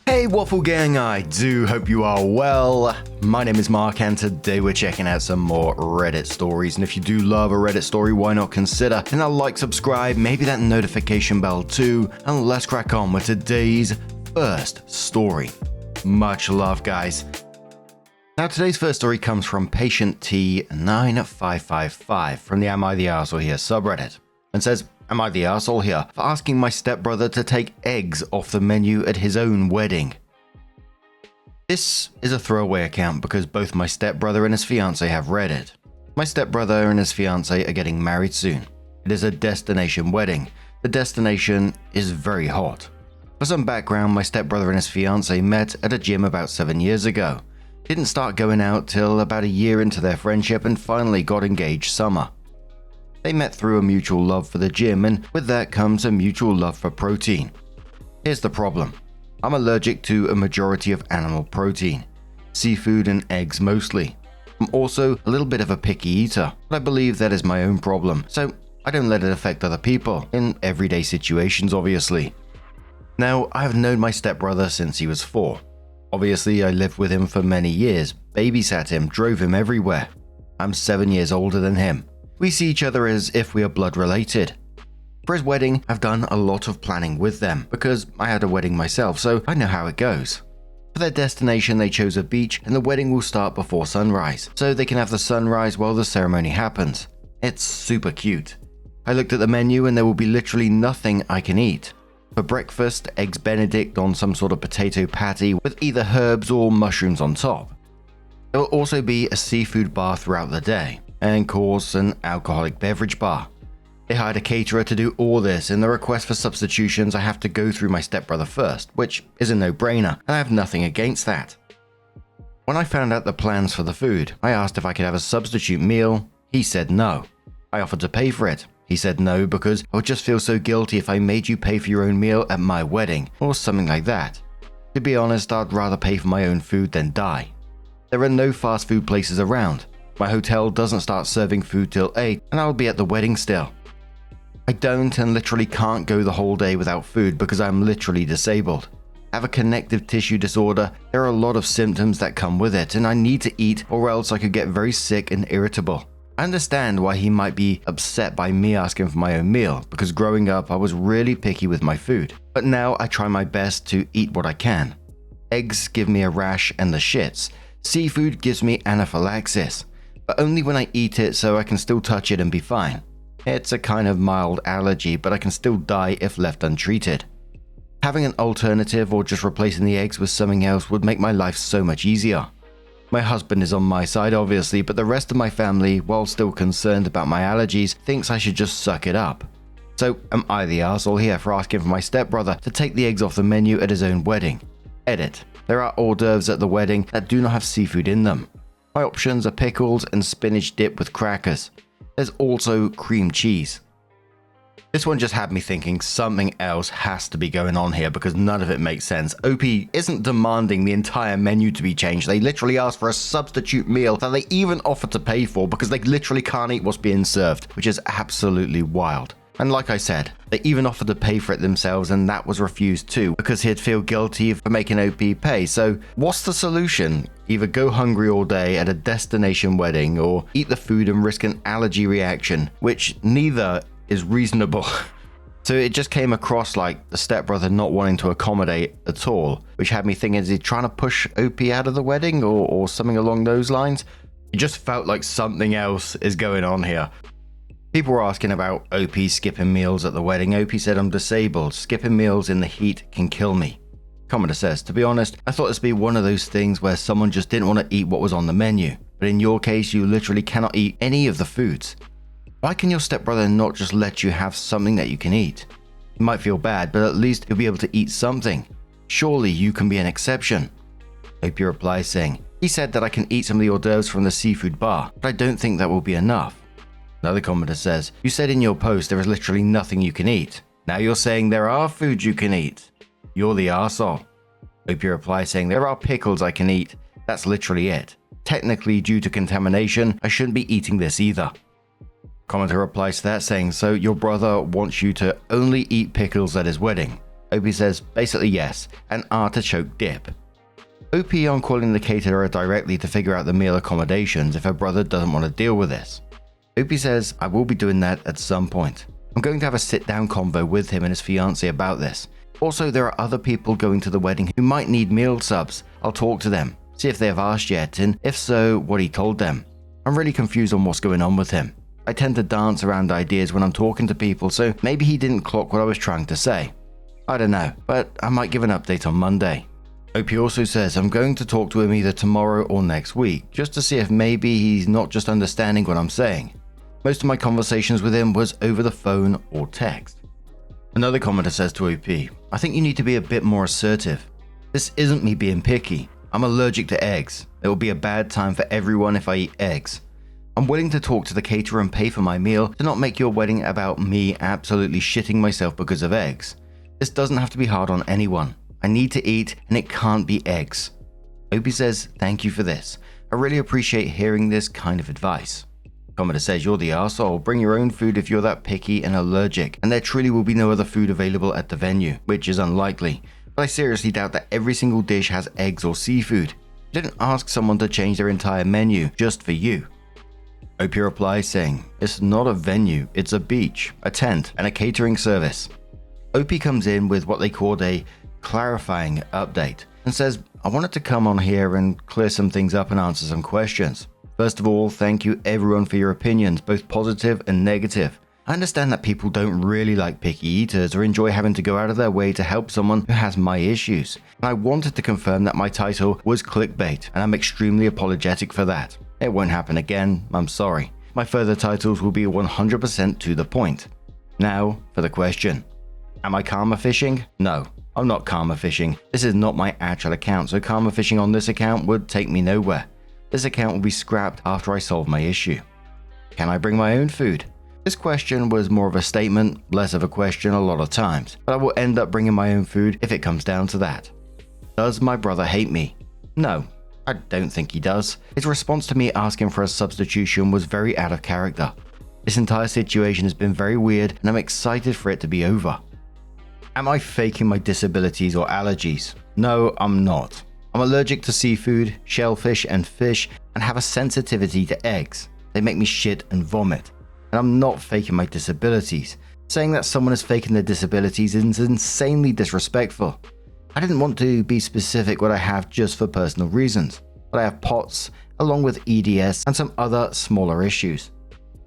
Hey Waffle Gang, I do hope you are well. My name is Mark and today we're checking out some more Reddit stories, and if you do love a Reddit story, why not consider hitting that like, subscribe, maybe that notification bell too, and let's crack on with today's first story. Much love, guys. Now today's first story comes from Patient T9555 from the Am I the Arsehole Here subreddit, and says, am I the arsehole here for asking my stepbrother to take eggs off the menu at his own wedding? This is a throwaway account because both my stepbrother and his fiancée have read it. My stepbrother and his fiancée are getting married soon. It is a destination wedding. The destination is very hot. For some background, my stepbrother and his fiancée met at a gym about 7 years ago. Didn't start going out till about a year into their friendship and finally got engaged summer. They met through a mutual love for the gym, and with that comes a mutual love for protein. Here's the problem. I'm allergic to a majority of animal protein, seafood and eggs mostly. I'm also a little bit of a picky eater, but I believe that is my own problem, so I don't let it affect other people, in everyday situations obviously. Now, I have known my stepbrother since he was 4. Obviously, I lived with him for many years, babysat him, drove him everywhere. I'm 7 years older than him. We see each other as if we are blood related. For his wedding, I've done a lot of planning with them because I had a wedding myself, so I know how it goes. For their destination, they chose a beach and the wedding will start before sunrise, so they can have the sunrise while the ceremony happens. It's super cute. I looked at the menu and there will be literally nothing I can eat. For breakfast, eggs Benedict on some sort of potato patty with either herbs or mushrooms on top. There will also be a seafood bar throughout the day, and of course an alcoholic beverage bar. They hired a caterer to do all this. In the request for substitutions, I have to go through my stepbrother first, which is a no-brainer, and I have nothing against that. When I found out the plans for the food, I asked if I could have a substitute meal. He said no. I offered to pay for it. He said no because I would just feel so guilty if I made you pay for your own meal at my wedding, or something like that. To be honest, I'd rather pay for my own food than die. There are no fast food places around. My hotel doesn't start serving food till 8 and I'll be at the wedding still. I don't and literally can't go the whole day without food because I'm literally disabled. I have a connective tissue disorder. There are a lot of symptoms that come with it and I need to eat or else I could get very sick and irritable. I understand why he might be upset by me asking for my own meal because growing up I was really picky with my food. But now I try my best to eat what I can. Eggs give me a rash and the shits. Seafood gives me anaphylaxis. But only when I eat it so I can still touch it and be fine. It's a kind of mild allergy, but I can still die if left untreated. Having an alternative or just replacing the eggs with something else would make my life so much easier. My husband is on my side obviously, but the rest of my family, while still concerned about my allergies, thinks I should just suck it up. So am I the arsehole here for asking for my stepbrother to take the eggs off the menu at his own wedding? Edit. There are hors d'oeuvres at the wedding that do not have seafood in them. My options are pickles and spinach dip with crackers. There's also cream cheese. This one just had me thinking something else has to be going on here because none of it makes sense. OP isn't demanding the entire menu to be changed. They literally asked for a substitute meal that they even offered to pay for because they literally can't eat what's being served, which is absolutely wild. And like I said, they even offered to pay for it themselves and that was refused too because he'd feel guilty for making OP pay. So what's the solution? Either go hungry all day at a destination wedding or eat the food and risk an allergy reaction, which neither is reasonable. So it just came across like the stepbrother not wanting to accommodate at all, which had me thinking, is he trying to push OP out of the wedding or something along those lines? It just felt like something else is going on here. People were asking about OP skipping meals at the wedding. OP said, I'm disabled. Skipping meals in the heat can kill me. Commenter says, to be honest, I thought this would be one of those things where someone just didn't want to eat what was on the menu. But in your case, you literally cannot eat any of the foods. Why can your stepbrother not just let you have something that you can eat? You might feel bad, but at least you'll be able to eat something. Surely you can be an exception. OP replies saying, he said that I can eat some of the hors d'oeuvres from the seafood bar, but I don't think that will be enough. Another commenter says, you said in your post there is literally nothing you can eat. Now you're saying there are foods you can eat. You're the arsehole. OP replies saying, there are pickles I can eat. That's literally it. Technically, due to contamination, I shouldn't be eating this either. Commenter replies to that saying, so your brother wants you to only eat pickles at his wedding. OP says basically yes, and artichoke dip. OP on calling the caterer directly to figure out the meal accommodations if her brother doesn't want to deal with this. OP says I will be doing that at some point. I'm going to have a sit-down convo with him and his fiancée about this. Also, there are other people going to the wedding who might need meal subs. I'll talk to them, see if they have asked yet, and if so, what he told them. I'm really confused on what's going on with him. I tend to dance around ideas when I'm talking to people, so maybe he didn't clock what I was trying to say. I don't know, but I might give an update on Monday. OP also says I'm going to talk to him either tomorrow or next week, just to see if maybe he's not just understanding what I'm saying. Most of my conversations with him was over the phone or text. Another commenter says to OP, I think you need to be a bit more assertive. This isn't me being picky. I'm allergic to eggs. It will be a bad time for everyone if I eat eggs. I'm willing to talk to the caterer and pay for my meal to not make your wedding about me absolutely shitting myself because of eggs. This doesn't have to be hard on anyone. I need to eat and it can't be eggs. OP says, thank you for this. I really appreciate hearing this kind of advice. Commenter says, you're the arsehole. Bring your own food if you're that picky and allergic, and there truly will be no other food available at the venue, which is unlikely. But I seriously doubt that every single dish has eggs or seafood. You didn't ask someone to change their entire menu just for you. OP replies saying, it's not a venue, it's a beach, a tent, and a catering service. OP comes in with what they called a clarifying update and says, I wanted to come on here and clear some things up and answer some questions. First of all, thank you everyone for your opinions, both positive and negative. I understand that people don't really like picky eaters or enjoy having to go out of their way to help someone who has my issues. And I wanted to confirm that my title was clickbait, and I'm extremely apologetic for that. It won't happen again, I'm sorry. My further titles will be 100% to the point. Now, for the question. Am I karma fishing? No, I'm not karma fishing. This is not my actual account, so karma fishing on this account would take me nowhere. This account will be scrapped after I solve my issue. Can I bring my own food? This question was more of a statement, less of a question a lot of times, but I will end up bringing my own food if it comes down to that. Does my brother hate me? No, I don't think he does. His response to me asking for a substitution was very out of character. This entire situation has been very weird and I'm excited for it to be over. Am I faking my disabilities or allergies? No, I'm not. I'm allergic to seafood, shellfish, and fish, and have a sensitivity to eggs. They make me shit and vomit. And I'm not faking my disabilities. Saying that someone is faking their disabilities is insanely disrespectful. I didn't want to be specific what I have just for personal reasons, but I have POTS, along with EDS and some other smaller issues.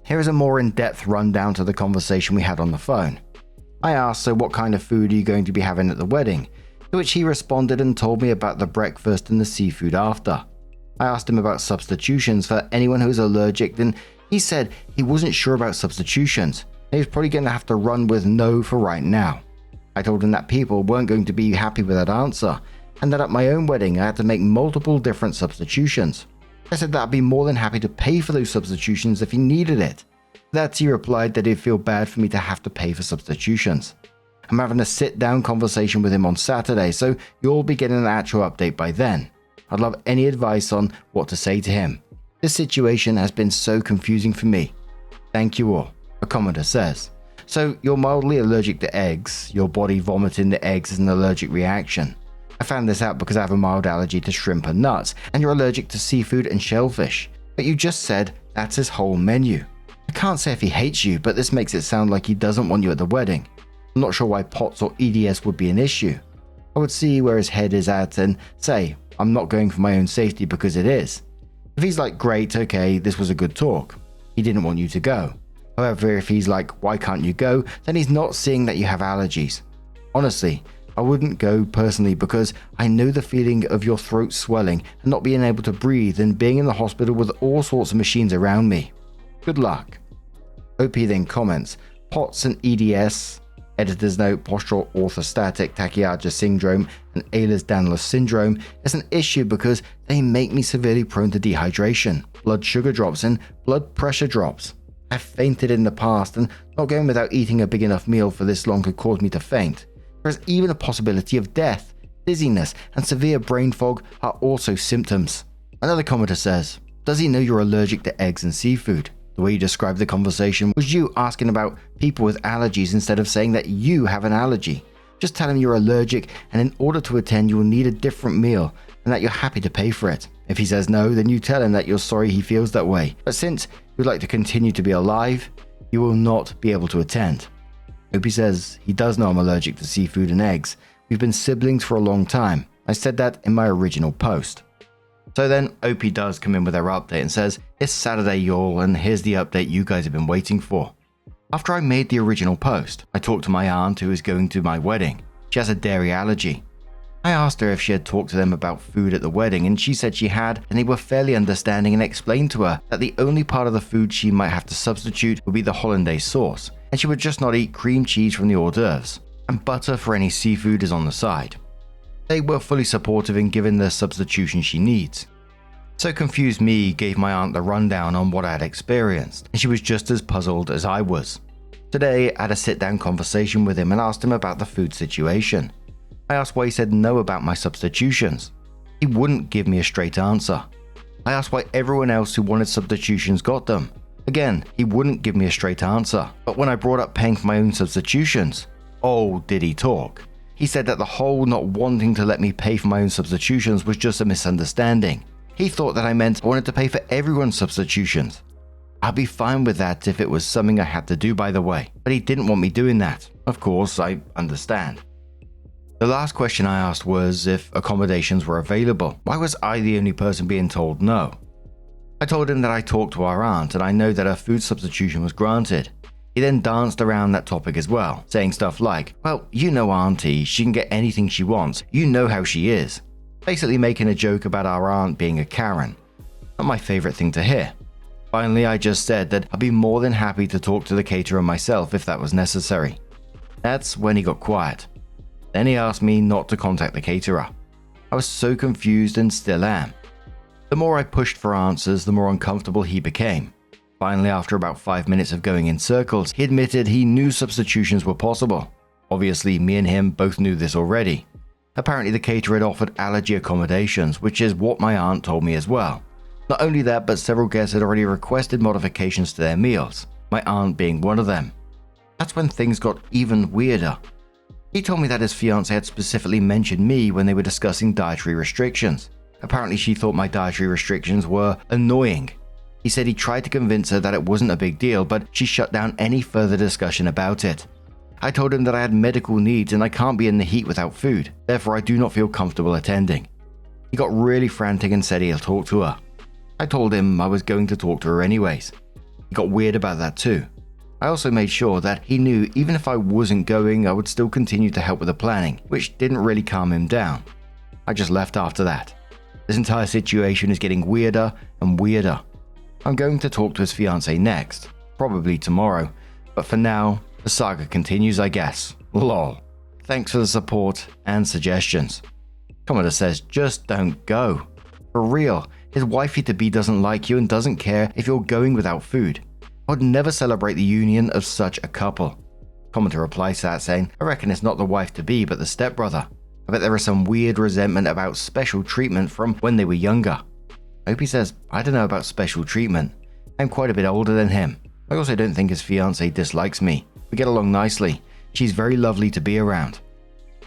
Here is a more in-depth rundown to the conversation we had on the phone. I asked, so what kind of food are you going to be having at the wedding? To which he responded and told me about the breakfast and the seafood after. I asked him about substitutions for anyone who is allergic, and he said he wasn't sure about substitutions. He was probably going to have to run with no for right now. I told him that people weren't going to be happy with that answer, and that at my own wedding I had to make multiple different substitutions. I said that I'd be more than happy to pay for those substitutions if he needed it. That he replied that he'd feel bad for me to have to pay for substitutions. I'm having a sit-down conversation with him on Saturday, so you'll be getting an actual update by then. I'd love any advice on what to say to him. This situation has been so confusing for me. Thank you all, a commenter says. So you're mildly allergic to eggs, your body vomiting the eggs is an allergic reaction. I found this out because I have a mild allergy to shrimp and nuts, and you're allergic to seafood and shellfish. But you just said that's his whole menu. I can't say if he hates you, but this makes it sound like he doesn't want you at the wedding. I'm not sure why POTS or EDS would be an issue. I would see where his head is at and say, I'm not going for my own safety because it is. If he's like, great, okay, this was a good talk. He didn't want you to go. However, if he's like, why can't you go? Then he's not seeing that you have allergies. Honestly, I wouldn't go personally because I know the feeling of your throat swelling and not being able to breathe and being in the hospital with all sorts of machines around me. Good luck. OP then comments, POTS and EDS, editor's note, postural orthostatic tachycardia syndrome and Ehlers-Danlos syndrome is an issue because they make me severely prone to dehydration, blood sugar drops and blood pressure drops. I've fainted in the past and not going without eating a big enough meal for this long could cause me to faint. There is even a possibility of death, dizziness and severe brain fog are also symptoms. Another commenter says, does he know you're allergic to eggs and seafood? The way you described the conversation was you asking about people with allergies instead of saying that you have an allergy. Just tell him you're allergic and in order to attend you will need a different meal and that you're happy to pay for it. If he says no, then you tell him that you're sorry he feels that way, but since you'd like to continue to be alive, you will not be able to attend. Opie says he does know I'm allergic to seafood and eggs. We've been siblings for a long time. I said that in my original post. So then Opie does come in with her update and says, it's Saturday y'all and here's the update you guys have been waiting for. After I made the original post, I talked to my aunt who is going to my wedding. She has a dairy allergy. I asked her if she had talked to them about food at the wedding and she said she had, and they were fairly understanding and explained to her that the only part of the food she might have to substitute would be the hollandaise sauce, and she would just not eat cream cheese from the hors d'oeuvres, and butter for any seafood is on the side. They were fully supportive in giving the substitution she needs. So confused me gave my aunt the rundown on what I had experienced, and she was just as puzzled as I was. Today I had a sit-down conversation with him and asked him about the food situation. I asked why he said no about my substitutions. He wouldn't give me a straight answer. I asked why everyone else who wanted substitutions got them. Again, he wouldn't give me a straight answer. But when I brought up paying for my own substitutions, oh, did he talk. He said that the whole not wanting to let me pay for my own substitutions was just a misunderstanding. He thought that I meant I wanted to pay for everyone's substitutions. I'd be fine with that if it was something I had to do, by the way, but he didn't want me doing that. Of course, I understand. The last question I asked was if accommodations were available. Why was I the only person being told no? I told him that I talked to our aunt and I know that her food substitution was granted. He then danced around that topic as well, saying stuff like, well, you know auntie, she can get anything she wants, you know how she is. Basically making a joke about our aunt being a Karen. Not my favourite thing to hear. Finally, I just said that I'd be more than happy to talk to the caterer myself if that was necessary. That's when he got quiet. Then he asked me not to contact the caterer. I was so confused and still am. The more I pushed for answers, the more uncomfortable he became. Finally, after about 5 minutes of going in circles, he admitted he knew substitutions were possible. Obviously, me and him both knew this already. Apparently, the caterer had offered allergy accommodations, which is what my aunt told me as well. Not only that, but several guests had already requested modifications to their meals, my aunt being one of them. That's when things got even weirder. He told me that his fiancée had specifically mentioned me when they were discussing dietary restrictions. Apparently she thought my dietary restrictions were annoying. He said he tried to convince her that it wasn't a big deal, but she shut down any further discussion about it. I told him that I had medical needs and I can't be in the heat without food, therefore I do not feel comfortable attending. He got really frantic and said he'll talk to her. I told him I was going to talk to her anyways. He got weird about that too. I also made sure that he knew even if I wasn't going, I would still continue to help with the planning, which didn't really calm him down. I just left after that. This entire situation is getting weirder and weirder. I'm going to talk to his fiancée next, probably tomorrow, but for now, the saga continues, I guess. Lol. Thanks for the support and suggestions. Commodore says, just don't go. For real, his wifey-to-be doesn't like you and doesn't care if you're going without food. I would never celebrate the union of such a couple. Commenter replies to that saying, I reckon it's not the wife-to-be but the stepbrother. I bet there is some weird resentment about special treatment from when they were younger. Opie says, I don't know about special treatment. I'm quite a bit older than him. I also don't think his fiancée dislikes me. We get along nicely. She's very lovely to be around.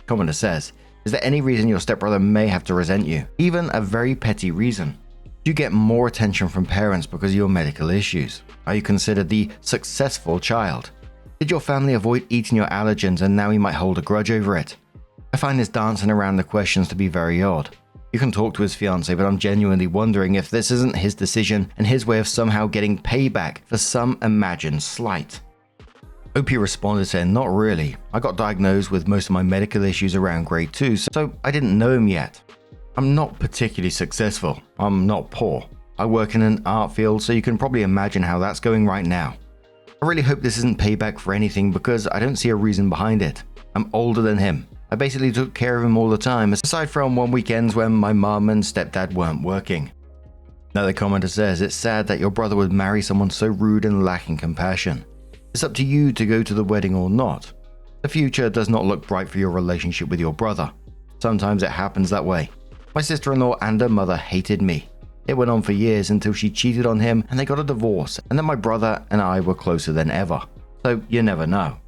Commenter says, is there any reason your stepbrother may have to resent you? Even a very petty reason. Do you get more attention from parents because of your medical issues? Are you considered the successful child? Did your family avoid eating your allergens and now he might hold a grudge over it? I find this dancing around the questions to be very odd. You can talk to his fiancée, but I'm genuinely wondering if this isn't his decision and his way of somehow getting payback for some imagined slight. Opie responded saying, not really. I got diagnosed with most of my medical issues around grade 2, so I didn't know him yet. I'm not particularly successful. I'm not poor. I work in an art field, so you can probably imagine how that's going right now. I really hope this isn't payback for anything because I don't see a reason behind it. I'm older than him. I basically took care of him all the time, aside from one weekends when my mum and stepdad weren't working. Another commenter says, it's sad that your brother would marry someone so rude and lacking compassion. It's up to you to go to the wedding or not. The future does not look bright for your relationship with your brother. Sometimes it happens that way. My sister-in-law and her mother hated me. It went on for years until she cheated on him and they got a divorce, and then my brother and I were closer than ever. So you never know.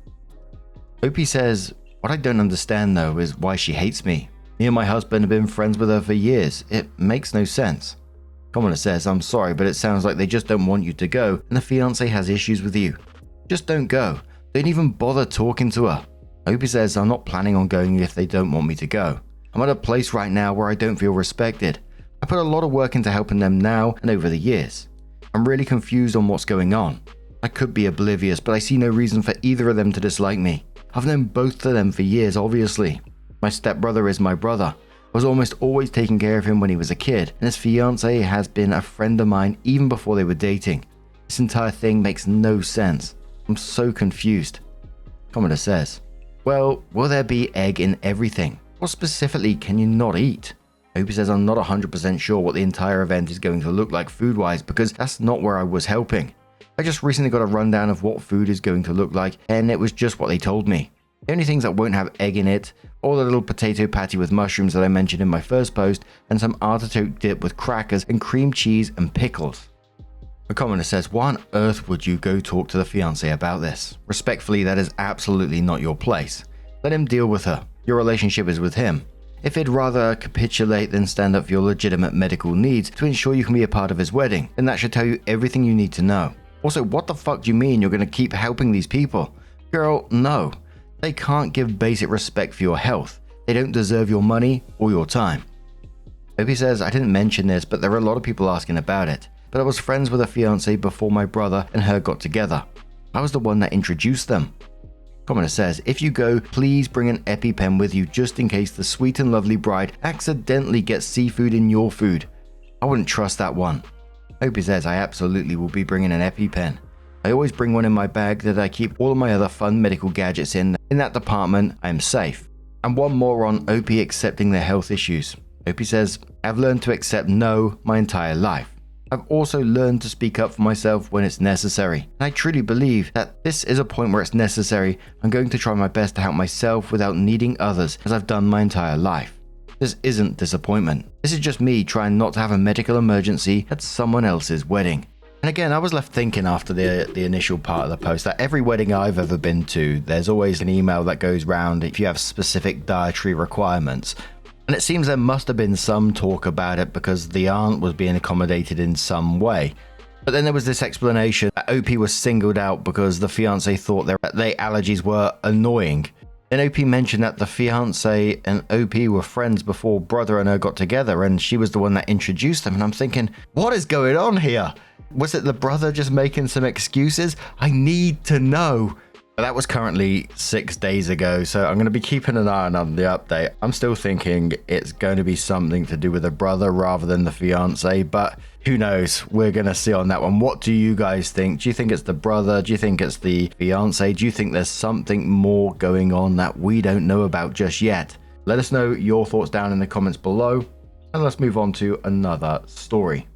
Opie says, What I don't understand though is why she hates me. Me and my husband have been friends with her for years. It makes no sense. Commenter says, I'm sorry, but it sounds like they just don't want you to go and the fiancé has issues with you. Just don't go. Don't even bother talking to her. Opie says, I'm not planning on going if they don't want me to go. I'm at a place right now where I don't feel respected. I put a lot of work into helping them now and over the years. I'm really confused on what's going on. I could be oblivious, but I see no reason for either of them to dislike me. I've known both of them for years, obviously. My stepbrother is my brother. I was almost always taking care of him when he was a kid, and his fiancée has been a friend of mine even before they were dating. This entire thing makes no sense. I'm so confused. Commenter says, well, will there be egg in everything? What specifically can you not eat? Opie says, I'm not 100% sure what the entire event is going to look like food-wise because that's not where I was helping. I just recently got a rundown of what food is going to look like, and it was just what they told me. The only things that won't have egg in it, or the little potato patty with mushrooms that I mentioned in my first post, and some artichoke dip with crackers and cream cheese and pickles. A commenter says, why on earth would you go talk to the fiancé about this? Respectfully, that is absolutely not your place. Let him deal with her. Your relationship is with him. If he'd rather capitulate than stand up for your legitimate medical needs to ensure you can be a part of his wedding, then that should tell you everything you need to know. Also, what the fuck do you mean you're going to keep helping these people? Girl, no. They can't give basic respect for your health. They don't deserve your money or your time. Opie says, I didn't mention this, but there are a lot of people asking about it. But I was friends with a fiancé before my brother and her got together. I was the one that introduced them. Commenter says, if you go, please bring an EpiPen with you just in case the sweet and lovely bride accidentally gets seafood in your food. I wouldn't trust that one. Opie says, I absolutely will be bringing an EpiPen. I always bring one in my bag that I keep all of my other fun medical gadgets in. In that department, I am safe. And one more on Opie accepting their health issues. Opie says, I've learned to accept no my entire life. I've also learned to speak up for myself when it's necessary. And I truly believe that this is a point where it's necessary. I'm going to try my best to help myself without needing others as I've done my entire life. This isn't disappointment. This is just me trying not to have a medical emergency at someone else's wedding. And again, I was left thinking after the initial part of the post that every wedding I've ever been to, there's always an email that goes round if you have specific dietary requirements. And it seems there must have been some talk about it because the aunt was being accommodated in some way. But then there was this explanation that OP was singled out because the fiancé thought their allergies were annoying. Then OP mentioned that the fiancé and OP were friends before brother and her got together and she was the one that introduced them. And I'm thinking, what is going on here? Was it the brother just making some excuses? I need to know. But that was currently 6 days ago, so I'm going to be keeping an eye on the update. I'm still thinking it's going to be something to do with the brother rather than the fiancé, but who knows? We're going to see on that one. What do you guys think? Do you think it's the brother? Do you think it's the fiancé? Do you think there's something more going on that we don't know about just yet? Let us know your thoughts down in the comments below, and let's move on to another story.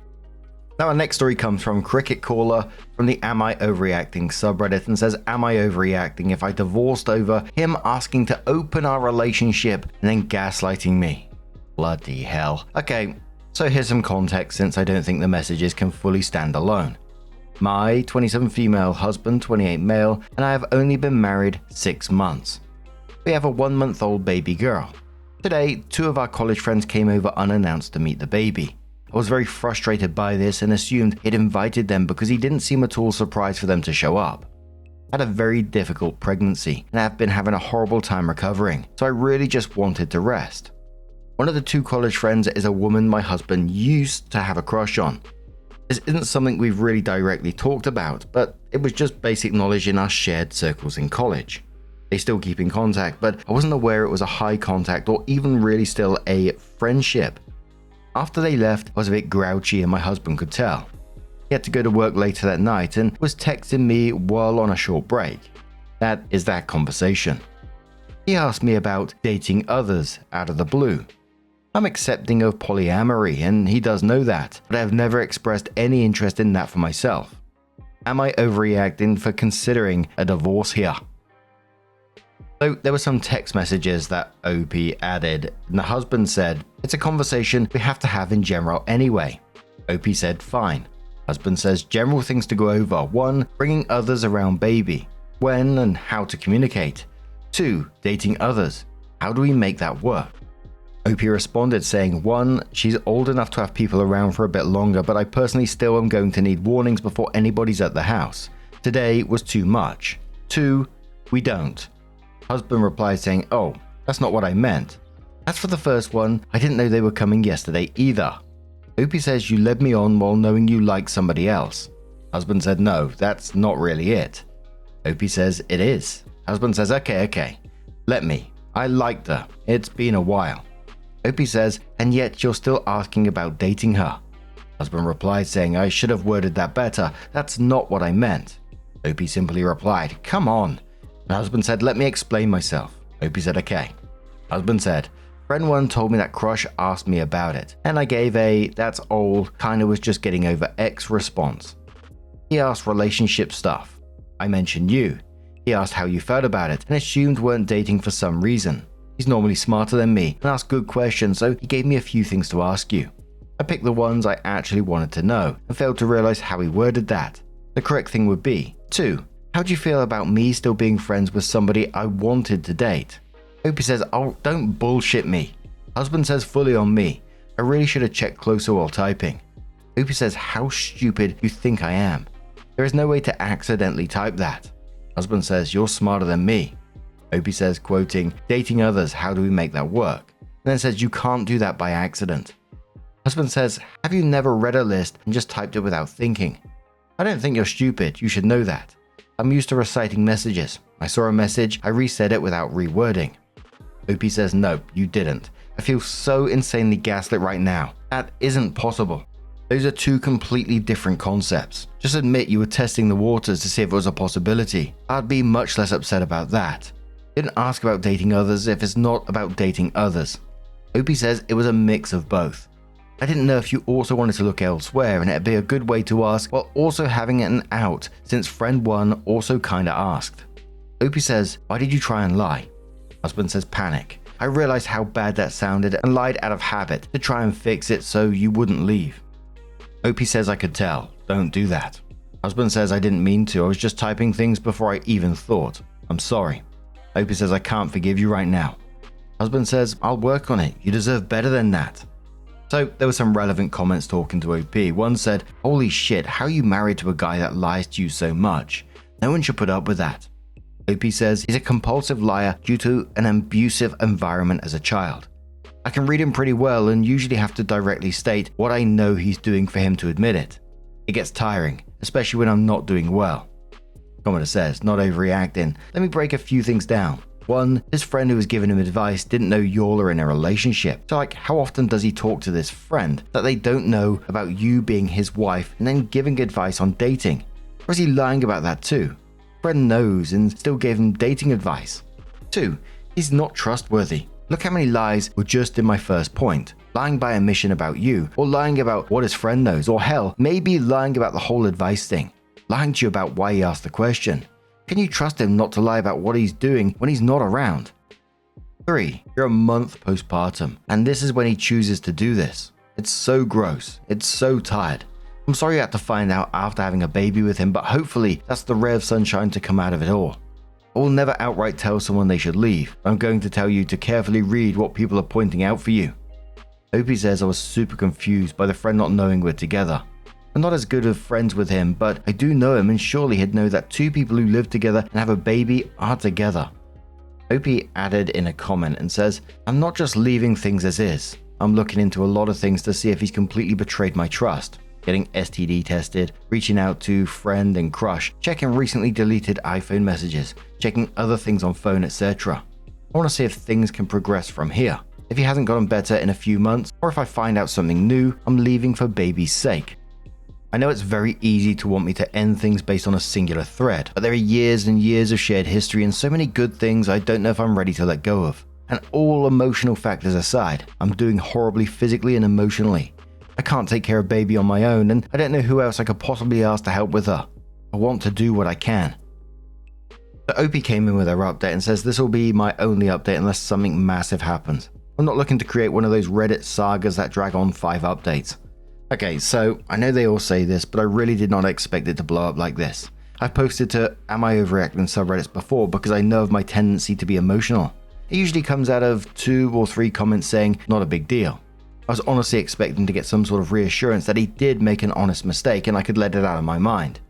Now, our next story comes from Cricket Caller from the Am I Overreacting subreddit and says, am I overreacting if I divorced over him asking to open our relationship and then gaslighting me? Bloody hell. Okay, so here's some context since I don't think the messages can fully stand alone. My 27 female husband, 28 male, and I have only been married 6 months. We have a 1-month-old baby girl. Today, 2 of our college friends came over unannounced to meet the baby. I was very frustrated by this and assumed he'd invited them because he didn't seem at all surprised for them to show up. I had a very difficult pregnancy and I've been having a horrible time recovering, so I really just wanted to rest. One of the 2 college friends is a woman my husband used to have a crush on. This isn't something we've really directly talked about, but it was just basic knowledge in our shared circles in college. They still keep in contact, but I wasn't aware it was a high contact or even really still a friendship. After they left, I was a bit grouchy and my husband could tell. He had to go to work later that night and was texting me while on a short break. That is that conversation. He asked me about dating others out of the blue. I'm accepting of polyamory and he does know that, but I have never expressed any interest in that for myself. Am I overreacting for considering a divorce here? So there were some text messages that OP added, and the husband said, it's a conversation we have to have in general anyway. OP said, fine. Husband says, general things to go over. 1, bringing others around baby. When and how to communicate. 2. Dating others. How do we make that work? OP responded saying, 1. She's old enough to have people around for a bit longer, but I personally still am going to need warnings before anybody's at the house. Today was too much. 2. We don't. Husband replied saying, oh, that's not what I meant. As for the first one, I didn't know they were coming yesterday either. OP says you led me on while knowing you like somebody else. Husband said no, that's not really it. OP says it is. Husband says okay. Let me. I liked her. It's been a while. OP says, and yet you're still asking about dating her. Husband replied saying I should have worded that better. That's not what I meant. OP simply replied, come on. And husband said, let me explain myself. OP said okay. Husband said, friend 1 told me that crush asked me about it, and I gave a that's old, kinda was just getting over X response. He asked relationship stuff. I mentioned you. He asked how you felt about it and assumed weren't dating for some reason. He's normally smarter than me and asks good questions, so he gave me a few things to ask you. I picked the ones I actually wanted to know and failed to realize how he worded that. The correct thing would be, 2. How do you feel about me still being friends with somebody I wanted to date? OP says, oh, don't bullshit me. Husband says fully on me. I really should have checked closer while typing. OP says, how stupid you think I am. There is no way to accidentally type that. Husband says, you're smarter than me. OP says, quoting, dating others, how do we make that work? And then says, you can't do that by accident. Husband says, have you never read a list and just typed it without thinking? I don't think you're stupid, you should know that. I'm used to reciting messages. I saw a message, I resaid it without rewording. OP says, no, you didn't. I feel so insanely gaslit right now. That isn't possible. Those are two completely different concepts. Just admit you were testing the waters to see if it was a possibility. I'd be much less upset about that. Didn't ask about dating others if it's not about dating others. OP says it was a mix of both. I didn't know if you also wanted to look elsewhere, and it'd be a good way to ask while also having an out, since friend 1 also kinda asked. OP says, why did you try and lie? Husband says, panic. I realized how bad that sounded and lied out of habit to try and fix it so you wouldn't leave. OP says, I could tell. Don't do that. Husband says, I didn't mean to. I was just typing things before I even thought. I'm sorry. OP says, I can't forgive you right now. Husband says, I'll work on it. You deserve better than that. So there were some relevant comments talking to OP. One said, holy shit, how are you married to a guy that lies to you so much? No one should put up with that. OP says he's a compulsive liar due to an abusive environment as a child. I can read him pretty well and usually have to directly state what I know he's doing for him to admit it. It gets tiring, especially when I'm not doing well. Commenter says, not overreacting. Let me break a few things down. 1, his friend who was giving him advice didn't know y'all are in a relationship. So like, how often does he talk to this friend that they don't know about you being his wife and then giving advice on dating? Or is he lying about that too? Friend knows and still gave him dating advice. 2, he's not trustworthy. Look how many lies were just in my first point. Lying by omission about you, or lying about what his friend knows, or hell, maybe lying about the whole advice thing. Lying to you about why he asked the question. Can you trust him not to lie about what he's doing when he's not around? 3, you're a month postpartum, and this is when he chooses to do this. It's so gross. It's so tired. I'm sorry you had to find out after having a baby with him, but hopefully that's the ray of sunshine to come out of it all. I will never outright tell someone they should leave. I'm going to tell you to carefully read what people are pointing out for you. OP says I was super confused by the friend not knowing we're together. I'm not as good of friends with him, but I do know him and surely he'd know that 2 people who live together and have a baby are together. OP added in a comment and says, I'm not just leaving things as is. I'm looking into a lot of things to see if he's completely betrayed my trust. Getting STD tested, reaching out to friend and crush, checking recently deleted iPhone messages, checking other things on phone, etc. I want to see if things can progress from here. If he hasn't gotten better in a few months, or if I find out something new, I'm leaving for baby's sake. I know it's very easy to want me to end things based on a singular thread, but there are years and years of shared history and so many good things I don't know if I'm ready to let go of. And all emotional factors aside, I'm doing horribly physically and emotionally. I can't take care of baby on my own, and I don't know who else I could possibly ask to help with her. I want to do what I can. The OP came in with her update and says this will be my only update unless something massive happens. I'm not looking to create one of those Reddit sagas that drag on 5 updates. Okay, so I know they all say this, but I really did not expect it to blow up like this. I've posted to Am I Overreacting subreddits before because I know of my tendency to be emotional. It usually comes out of 2 or 3 comments saying, not a big deal. I was honestly expecting to get some sort of reassurance that he did make an honest mistake and I could let it out of my mind.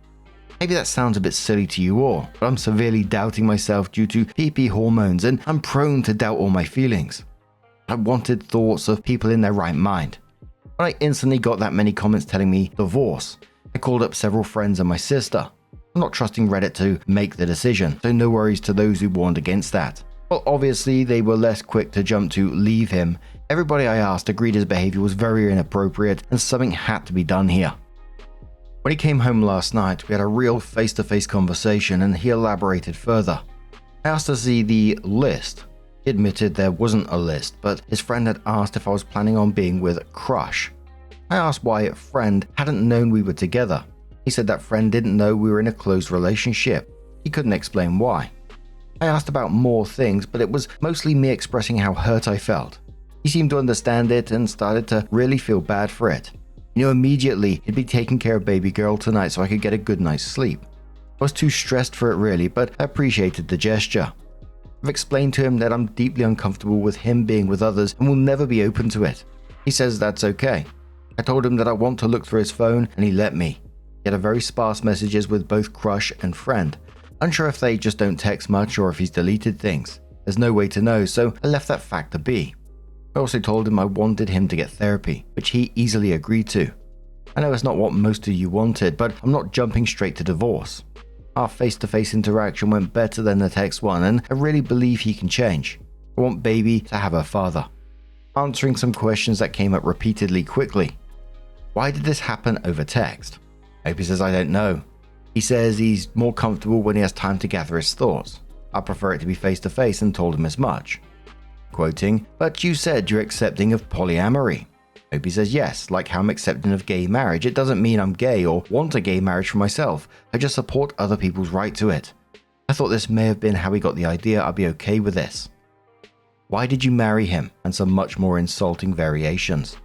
Maybe that sounds a bit silly to you all, but I'm severely doubting myself due to PP hormones and I'm prone to doubt all my feelings. I wanted thoughts of people in their right mind. When I instantly got that many comments telling me divorce, I called up several friends and my sister. I'm not trusting Reddit to make the decision, so no worries to those who warned against that. Well, obviously they were less quick to jump to leave him. Everybody I asked agreed his behavior was very inappropriate and something had to be done here. When he came home last night, we had a real face-to-face conversation and he elaborated further. I asked to see the list. He admitted there wasn't a list, but his friend had asked if I was planning on being with Crush. I asked why a friend hadn't known we were together. He said that friend didn't know we were in a close relationship. He couldn't explain why. I asked about more things, but it was mostly me expressing how hurt I felt. He seemed to understand it and started to really feel bad for it. He knew immediately he'd be taking care of baby girl tonight so I could get a good night's sleep. I was too stressed for it really, but I appreciated the gesture. I've explained to him that I'm deeply uncomfortable with him being with others and will never be open to it. He says that's okay. I told him that I want to look through his phone and he let me. He had a very sparse messages with both Crush and Friend. Unsure if they just don't text much or if he's deleted things. There's no way to know, so I left that fact to be. I also told him I wanted him to get therapy, which he easily agreed to. I know it's not what most of you wanted, but I'm not jumping straight to divorce. Our face-to-face interaction went better than the text one, and I really believe he can change. I want baby to have her father. Answering some questions that came up repeatedly quickly. Why did this happen over text? Opie says I don't know. He says he's more comfortable when he has time to gather his thoughts. I prefer it to be face-to-face and told him as much. Quoting, but you said you're accepting of polyamory. Opie says yes, like how I'm accepting of gay marriage. It doesn't mean I'm gay or want a gay marriage for myself. I just support other people's right to it. I thought this may have been how he got the idea I'd be okay with this. Why did you marry him? And some much more insulting variations.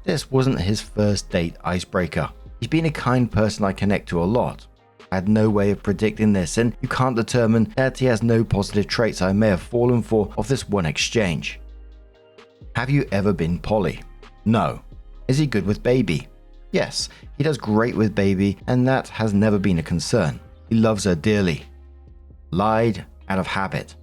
This wasn't his first date icebreaker. He's been a kind person I connect to a lot. I had no way of predicting this, and you can't determine that he has no positive traits I may have fallen for of this one exchange. Have you ever been poly? No. Is he good with baby? Yes, he does great with baby, and that has never been a concern. He loves her dearly. Lied out of habit.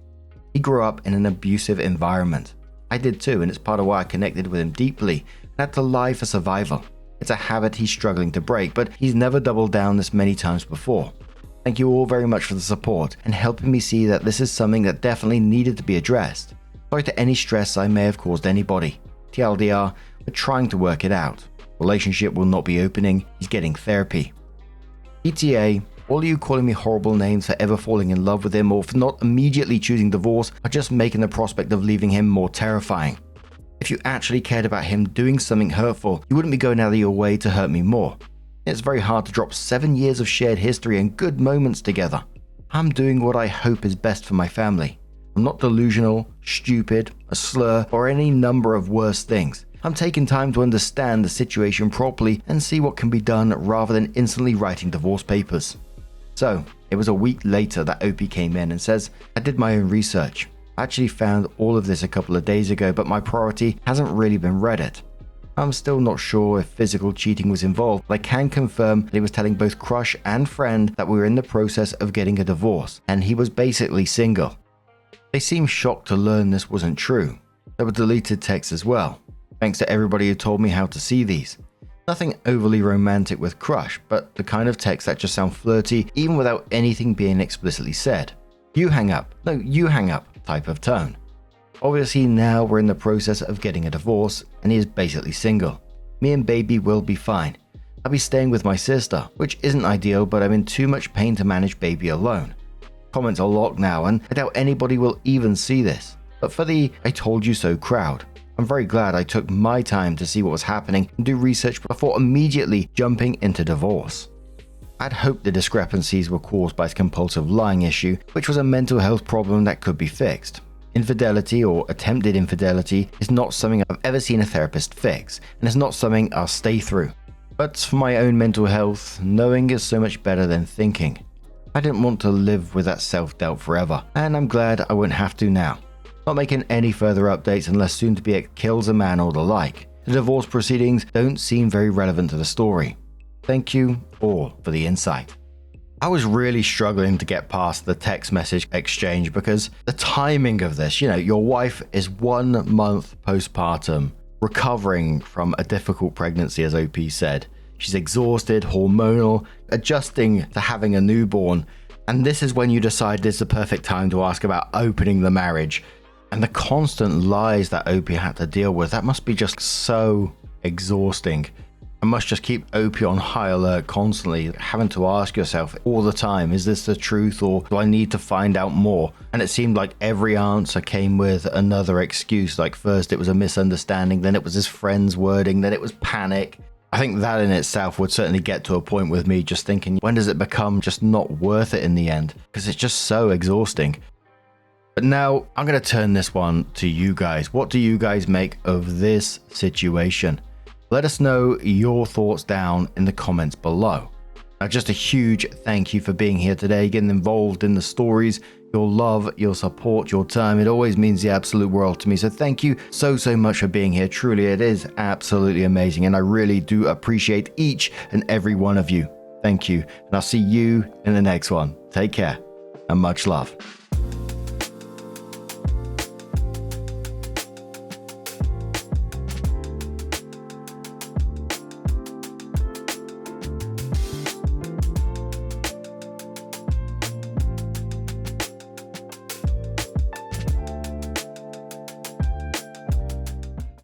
He grew up in an abusive environment. I did too, and it's part of why I connected with him deeply and had to lie for survival. It's a habit he's struggling to break, but he's never doubled down this many times before. Thank you all very much for the support and helping me see that this is something that definitely needed to be addressed. Sorry to any stress I may have caused anybody. TLDR, we're trying to work it out. Relationship will not be opening, he's getting therapy. ETA, all of you calling me horrible names for ever falling in love with him or for not immediately choosing divorce are just making the prospect of leaving him more terrifying. If you actually cared about him doing something hurtful, you wouldn't be going out of your way to hurt me more. It's very hard to drop 7 years of shared history and good moments together. I'm doing what I hope is best for my family. I'm not delusional, stupid, a slur, or any number of worse things. I'm taking time to understand the situation properly and see what can be done rather than instantly writing divorce papers. So, it was a week later that Opie came in and says, I did my own research. I actually found all of this a couple of days ago, but my priority hasn't really been Reddit. I'm still not sure if physical cheating was involved, but I can confirm that he was telling both Crush and Friend that we were in the process of getting a divorce, and he was basically single. They seemed shocked to learn this wasn't true. There were deleted texts as well. Thanks to everybody who told me how to see these. Nothing overly romantic with Crush, but the kind of texts that just sound flirty even without anything being explicitly said. You hang up. No, you hang up. Type of tone. Obviously now we're in the process of getting a divorce and he is basically single. Me and baby will be fine. I'll be staying with my sister, which isn't ideal, but I'm in too much pain to manage baby alone. Comments are locked now and I doubt anybody will even see this. But for the I told you so crowd, I'm very glad I took my time to see what was happening and do research before immediately jumping into divorce. I'd hoped the discrepancies were caused by his compulsive lying issue, which was a mental health problem that could be fixed. Infidelity or attempted infidelity is not something I've ever seen a therapist fix, and it's not something I'll stay through. But for my own mental health, knowing is so much better than thinking. I didn't want to live with that self-doubt forever, and I'm glad I won't have to now. Not making any further updates unless soon to be it kills a man or the like. The divorce proceedings don't seem very relevant to the story. Thank you all for the insight. I was really struggling to get past the text message exchange because the timing of this, your wife is 1 month postpartum, recovering from a difficult pregnancy, as OP said. She's exhausted, hormonal, adjusting to having a newborn, and this is when you decide this is the perfect time to ask about opening the marriage. And the constant lies that OP had to deal with, that must be just so exhausting. I must just keep OP on high alert constantly, having to ask yourself all the time, is this the truth or do I need to find out more? And it seemed like every answer came with another excuse, like first it was a misunderstanding, then it was his friend's wording, then it was panic. I think that in itself would certainly get to a point with me just thinking, when does it become just not worth it in the end? Because it's just so exhausting. But now I'm going to turn this one to you guys. What do you guys make of this situation? Let us know your thoughts down in the comments below. Now, just a huge thank you for being here today, getting involved in the stories, your love, your support, your time. It always means the absolute world to me. So thank you so much for being here. Truly, it is absolutely amazing. And I really do appreciate each and every one of you. Thank you. And I'll see you in the next one. Take care and much love.